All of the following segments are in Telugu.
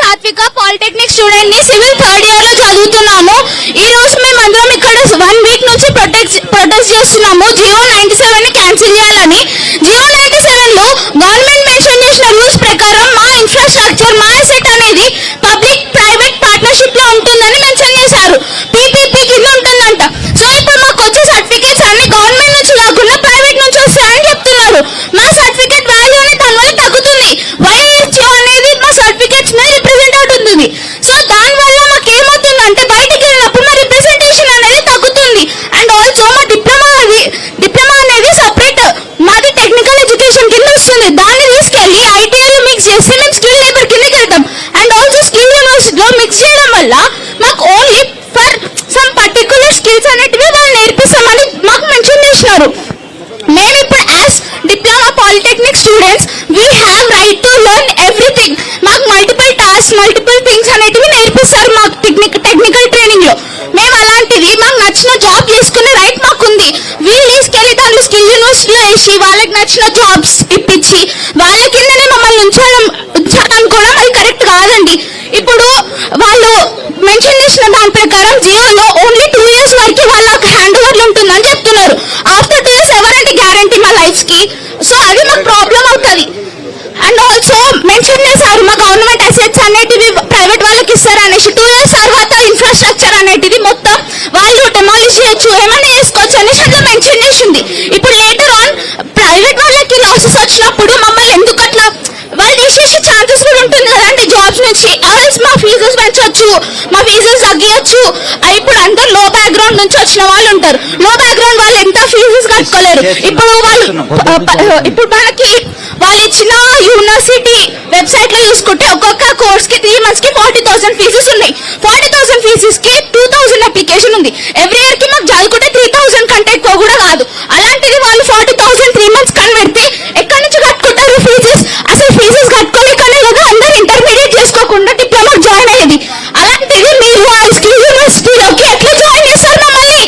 సాత్విక పాలిటెక్నిక్ స్టూడెంట్ ని సివిల్ థర్డ్ ఇయర్ లో చదువుతున్నాము. ఈ రోజు మేము అందరం ఇక్కడ 1 వీక్ నుంచి ప్రొటెస్ట్ చేస్తున్నాము. జియో 97 ని క్యాన్సిల్ చేయాలని. జియో 97 లో గవర్నమెంట్ మెన్షన్ చేసిన రూల్స్ ప్రకారం మా ఇన్ఫ్రాస్ట్రక్చర్, మా అసెట్ అనేది పబ్లిక్ ప్రైవేట్ పార్ట్నర్షిప్ లో ఉంటుందని మెన్షన్ చేశారు. పీపీపీ కింద ఉంటుందంట. సో ఇప్పుడు మాకు వచ్చే సర్టిఫికేట్స్ అన్ని గవర్నమెంట్ నుంచి కాకుండా ప్రైవేట్ నుంచి వస్తాయని చెప్తున్నారు. మా సర్టిఫికేట్ వాల్యూ అనేది దానివల్ల తగ్గుతుంది. జియో అనేది మా సర్టిఫికేట్స్ మీద రిప్రజెంట్ అవుతుంది. సో దానివల్ల మాకు ఏమవుతుందంటే బయటికి వెళ్ళినప్పుడు మా రిప్రజెంటేషన్ అనేది తగ్గుతుంది. అండ్ ఆల్సో మా డిప్లొమా అనేది సపరేట్ మాది టెక్నికల్ ఎడ్యుకేషన్ కింద వస్తుంది. దాన్ని తీసుకెళ్లి ఐటీఐలో మిక్స్ చేసి మేము స్కిల్ లేబర్ కిందకి వెళ్తాం. అండ్ ఆల్సో స్కిల్ యూనివర్సిటీలో మిక్స్ చేయడం వల్ల మాకు only for some particular skills అనేటివి వాళ్ళు నేర్పిస్తామని మాకు మెన్షన్ చేసినారు. మేము ఇప్పుడు as diploma polytechnic students we have right to learn everything. మాకు మల్టిపుల్ టాస్క్, మల్టిపుల్ థింగ్స్ అనేటివి నేర్పిస్తారు మాకు టెక్నికల్ ట్రైనింగ్ లో. మేము అలాంటిది మాకు నచ్చిన జాబ్ చేసుకునే రైట్ మాకుంది. వీళ్ళు తీసుకెళ్లి దాంట్లో స్కిల్ యూనివర్సిటీలో వేసి వాళ్ళకి నచ్చిన జాబ్స్ ఇప్పించి వాళ్ళ కిందనే మమ్మల్ని ఉంచాలనుకోవడం అది కరెక్ట్ కాదండి. ఇప్పుడు వాళ్ళు మెన్షన్ చేసిన దాని ప్రకారం జియోలో ఓన్లీ 2 years వరకు వాళ్ళకి హ్యాండ్ ఓవర్లు ఉంటుందని చెప్తున్నారు. ఆఫ్టర్ 2 years ఎవరంటే గ్యారంటీ మా లైఫ్ కి. సో అది మాకు ప్రాబ్లం అవుతుంది. అండ్ ఆల్సో మెన్షన్ చేశారు మా గవర్నమెంట్ అసెట్స్ అనేటివి ప్రైవేట్ వాళ్ళకి ఇస్తారు అనేసి. 2 years తర్వాత ఇన్ఫ్రాస్ట్రక్చర్ అనేటిది మొత్తం వాళ్ళు డెమాలిష్ చేయొచ్చు, ఏమైనా చేసుకోవచ్చు అనేసి అట్లా మెన్షన్ చేసింది. ఇప్పుడు లేటర్ ఆన్ ప్రైవేట్ వాళ్ళకి లాసెస్ వచ్చినప్పుడు మమ్మల్ని ఎందుకు అట్లా వాళ్ళు తీసేసే ఛాన్సెస్ కూడా ఉంటుంది కదండి జాబ్స్ నుంచి. మా ఫీజెస్ పెంచవచ్చు, మా ఫీజెస్ తగ్గియచ్చు. ఇప్పుడు అందరు లో బ్యాక్గ్రౌండ్ నుంచి వచ్చిన వాళ్ళు ఉంటారు. లో బ్యాక్గ్రౌండ్ వాళ్ళు ఎంత ఫీజెస్ కట్టుకోలేరు. ఇప్పుడు మనకి వాళ్ళు ఇచ్చిన యూనివర్సిటీ వెబ్సైట్ లో చూసుకుంటే ఒక్కొక్క కోర్స్ కి 3 months కి 40,000 ఫీజెస్ ఉన్నాయి. 40,000 ఫీజెస్ కి 2,000 అప్లికేషన్ ఉంది. ఎవ్రీ ఇయర్ కి మాకు చదువుకుంటే 3,000 కంటే ఎక్కువ కూడా కాదు. అలాంటిది వాళ్ళు 40,000 3 months కనిపెడితే ఎక్కడి నుంచి కట్టుకుంటారు ఫీజెస్? అసలు ఫీజెస్ కట్టుకోలేకనే కదా అందరు ఇంటర్మీడియట్ చేసుకోకుండా డిప్లొమా జాయిన్ అయ్యేది. అలాంటిది మీరు ఆ స్కిల్ యూనివర్సిటీలోకి ఎట్లా జాయిన్ చేస్తారు మమ్మల్ని?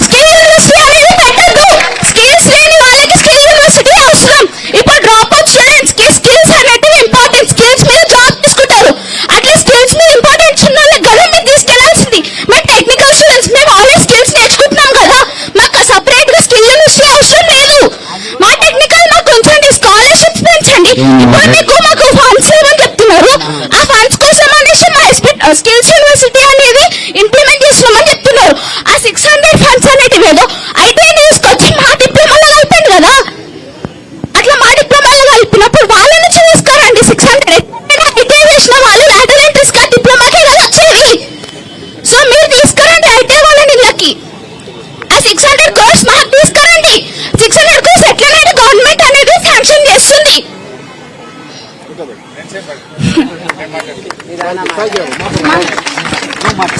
స్కిల్ యూనివర్సిటీ అనేది పెట్టద్దు. స్కిల్స్ లేని వాళ్ళకి స్కిల్ యూనివర్సిటీ అవసరం. ఇప్పుడు డ్రాప్ అవుట్ స్టూడెంట్స్ కి స్కిల్స్ అనేటివి ఇంపార్టెంట్. స్కిల్స్ మీద జాబ్ తీసుకుంటారు. అట్లా స్కిల్స్ మీద ఇంపార్టెంట్ ఉన్న వాళ్ళకి కదా మీరు తీసుకెళ్లాల్సింది. మేము టెక్నికల్ స్టూడెంట్స్, మేము ఆల్రెడీ స్కిల్స్ నేర్చుకుంటున్నాం కదా. మాకు సపరేట్ గా స్కిల్ యూనివర్సిటీ అవసరం లేదు. మా టెక్నికల్ మాకు ఉంచండి, స్కాలర్షిప్స్ పెంచండి. ఇప్పుడు మీకు మాకు ఫండ్స్ ఏమని చెప్తున్నారు. ఆ ఫండ్స్ కోసం అనేసి మా స్కిల్స్ యూనివర్సిటీ అనేది ఇంప్లిమెంట్ చేస్తున్నామని చెప్తున్నారు. ఆ 600 ఫండ్స్ అనేటివి ఏదో ఐటీఐ తీసుకొచ్చి మా డిప్లొమాలో కలిపాను కదా. అట్లా మా డిప్లొమాలో కలిపినప్పుడు వాళ్ళ నుంచి తీసుకోరండి 600. ఐటీఐ చేసిన వాళ్ళు లాటరల్ ఎంట్రీస్ గా డిప్లొమాకే కదా వచ్చేది. సో మీరు తీసుకురండి ఐటీఐ వాళ్ళని ఇళ్ళకి. ఆ 600 crores మాకు తీసుకురండి. 600 crores ఎట్లనైతే గవర్నమెంట్ అనేది శాంక్షన్ చేస్తుంది.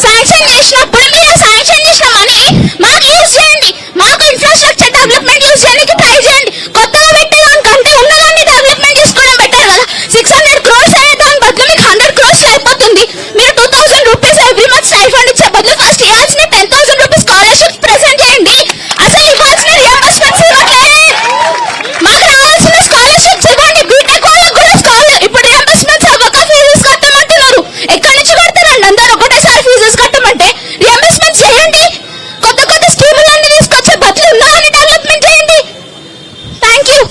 శాంక్షన్ చేసినప్పుడు మీరు శాంక్షన్ చేసిన మనీ మాకు యూజ్ చేయండి. మాకు ఇన్ఫ్రాస్ట్రక్చర్ డెవలప్మెంట్ యూజ్ చేయడానికి ట్రై చేయండి. కొత్తగా పెట్టేదానికంటే ఉన్నదాన్ని డెవలప్మెంట్ చేసుకోవడం బెటర్ కదా. 600 crores అయ్యే దాని బదులు మీకు 100 crores అయిపోతుంది. మీరు 2,000 rupees ఎవ్రీ మంత్ స్టైఫండ్ ఇచ్చే బదులు ఫస్ట్ ఇవ్వాల్సిన 10,000 rupees స్కాలర్షిప్ ప్రెసెంట్ చేయండి. అసలు ఇవ్వాల్సిన రియంబర్స్మెంట్స్ ఇవ్వట్లేదు. మాకు రావాల్సిన స్కాలర్షిప్స్ ఇవ్వండి. బీటెక్ వాళ్ళకి కూడా ఇప్పుడు రియంబర్స్మెంట్స్ అవ్వక ఫీజెస్ కట్టమంటున్నారు. ఎక్కడి నుంచి కడతారండి? అందరూ ఒకటేసారి ఫీజెస్ కట్టమంటే రియంబర్స్మెంట్స్ చేయండి. కొత్త కొత్త స్కీములన్నీ తీసుకొచ్చే బదులు ఉన్నదాన్ని డెవలప్మెంట్ చేయండి. Thank you.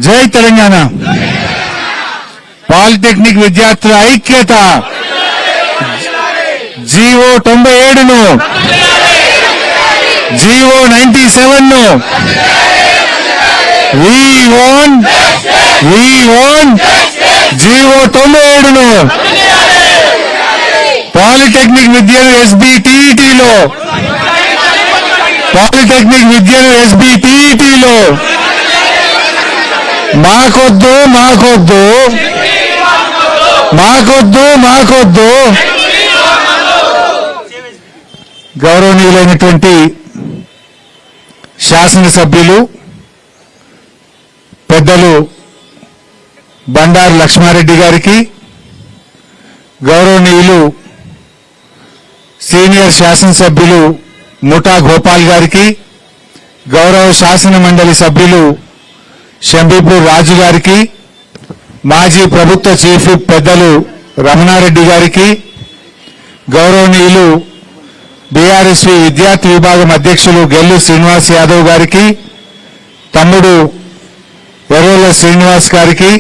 జై తెలంగాణ. పాలిటెక్నిక్ విద్యార్థుల ఐక్యత. జియో 97ను, జియో 97ను we want జియో 97ను. పాలిటెక్నిక్ విద్యను ఎస్బిటిఇటిలో, పాలిటెక్నిక్ విద్యను ఎస్బిటిఇటిలో మాకొద్దు మాకొద్దు మాకొద్దు మాకొద్దు. గౌరవనీయులైనటువంటి శాసనసభ్యులు పెద్దలు బండారు లక్ష్మారెడ్డి గారికి, గౌరవనీయులు సీనియర్ శాసనసభ్యులు ముఠా గోపాల్ గారికి, గౌరవ శాసన మండలి సభ్యులు షంబీపూర్ రాజు గారికి, మాజీ ప్రభుత్వ చీఫ్ విప్ పెద్దలు రమణారెడ్డి గారికి, గౌరవనీయులు బీఆర్ఎస్వి విద్యార్థి విభాగం అధ్యక్షులు గెల్లు శ్రీనివాస్ యాదవ్ గారికి, తమ్ముడు ఎర్రోల శ్రీనివాస్ గారికి,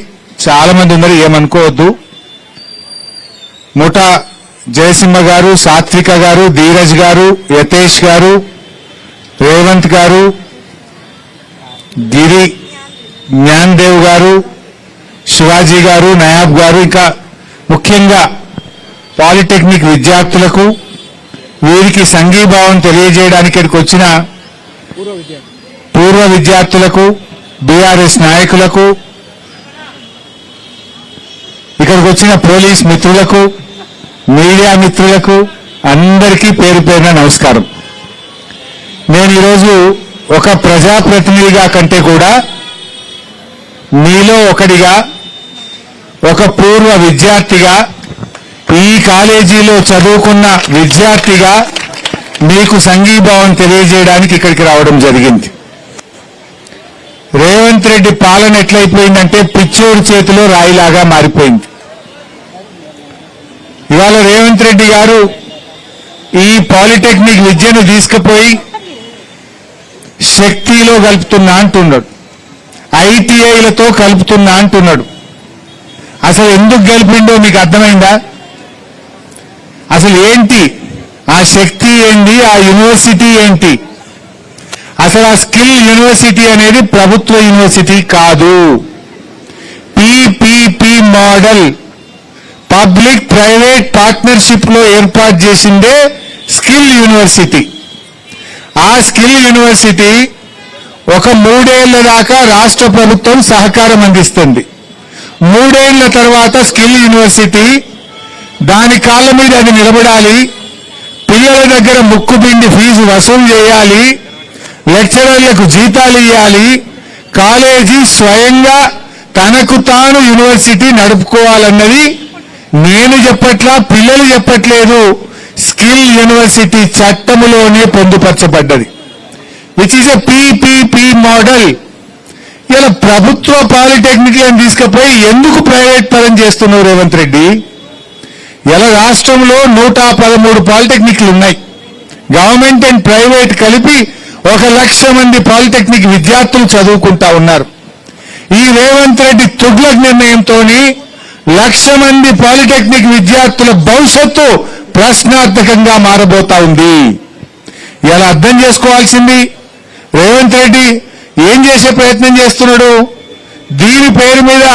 చాలా మంది ఉన్నారు ఏమనుకోవద్దు, ముఠా జయసింహ గారు, సాత్విక గారు, ధీరజ్ గారు, యతేష్ గారు, రేవంత్ గారు, గిరి జ్ఞాన్దేవ్ గారు, శివాజీ గారు, నయాబ్ గారు, ఇంకా ముఖ్యంగా పాలిటెక్నిక్ విద్యార్థులకు, వీరికి సంఘీభావం తెలియజేయడానికి ఇక్కడికి వచ్చిన పూర్వ విద్యార్థులకు, బీఆర్ఎస్ నాయకులకు, ఇక్కడికి వచ్చిన పోలీస్ మిత్రులకు, మీడియా మిత్రులకు అందరికీ పేరు పేరున నమస్కారం. నేను ఈరోజు ఒక ప్రజాప్రతినిధిగా కంటే కూడా మీలో ఒకడిగా, ఒక పూర్వ విద్యార్థిగా, ఈ కాలేజీలో చదువుకున్న విద్యార్థిగా మీకు సంఘీభావం తెలియజేయడానికి ఇక్కడికి రావడం జరిగింది. రేవంత్ రెడ్డి పాలన ఎట్లయిపోయిందంటే పిచ్చోడి చేతిలో రాయిలాగా మారిపోయింది. ఇవాళ రేవంత్ రెడ్డి గారు ఈ పాలిటెక్నిక్ విద్యను తీసుకుపోయి శక్తిలో కలుపుతున్నా అంటున్నాడు, ఐటీఐలతో కలుపుతున్నా అంటున్నాడు. అసలు ఎందుకు కలిపిండో మీకు అర్థమైందా? అసలు ఏంటి ఆ శక్తి ఏంటి, ఆ యూనివర్సిటీ ఏంటి? అసలు ఆ స్కిల్ యూనివర్సిటీ అనేది ప్రభుత్వ యూనివర్సిటీ కాదు, PPP model, public private partnership లో ఏర్పాటు చేసిందే స్కిల్ యూనివర్సిటీ. ఆ స్కిల్ యూనివర్సిటీ ఒక 3 ఏళ్ల దాకా రాష్ట్ర ప్రభుత్వం సహకారం అందిస్తుంది. 3 ఏళ్ల తర్వాత స్కిల్ యూనివర్సిటీ దాని కాళ్ళ మీద అది నిలబడాలి, పిల్లల దగ్గర ముక్కుపిండి ఫీజు వసూలు చేయాలి, లెక్చరర్లకు జీతాలు ఇవ్వాలి, కాలేజీ స్వయంగా తనకు తాను యూనివర్సిటీ నడుపుకోవాలన్నది నేను చెప్పట్లా, పిల్లలు చెప్పట్లేదు, స్కిల్ యూనివర్సిటీ చట్టములోనే పొందుపరచబడ్డది, which is a PPP model. ఇలా ప్రభుత్వ పాలిటెక్నిక్లను తీసుకుపోయి ఎందుకు ప్రైవేట్ పరం చేస్తున్నారు రేవంత్ రెడ్డి? ఇలా రాష్ట్రంలో 113 పాలిటెక్నిక్లు ఉన్నాయి, గవర్నమెంట్ అండ్ ప్రైవేట్ కలిపి 1,00,000 మంది పాలిటెక్నిక్ విద్యార్థులు చదువుకుంటా ఉన్నారు. ఈ రేవంత్ రెడ్డి తుగ్లక్ నిర్ణయంతో 1,00,000 మంది పాలిటెక్నిక్ విద్యార్థుల భవిష్యత్తు ప్రశ్నార్థకంగా మారబోతా ఉంది. ఇలా అర్థం చేసుకోవాల్సింది రేవంత్ రెడ్డి ఏం చేసే ప్రయత్నం చేస్తున్నాడు? దీని పేరు మీద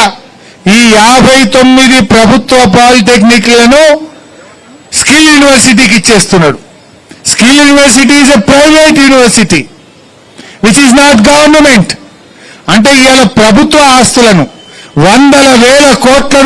ఈ 59 ప్రభుత్వ పాలిటెక్నిక్లను స్కిల్ యూనివర్సిటీకి ఇచ్చేస్తున్నాడు. Skill university is a private university which is not government. అంటే ఇవాళ ప్రభుత్వ ఆస్తులను 100,000 కోట్ల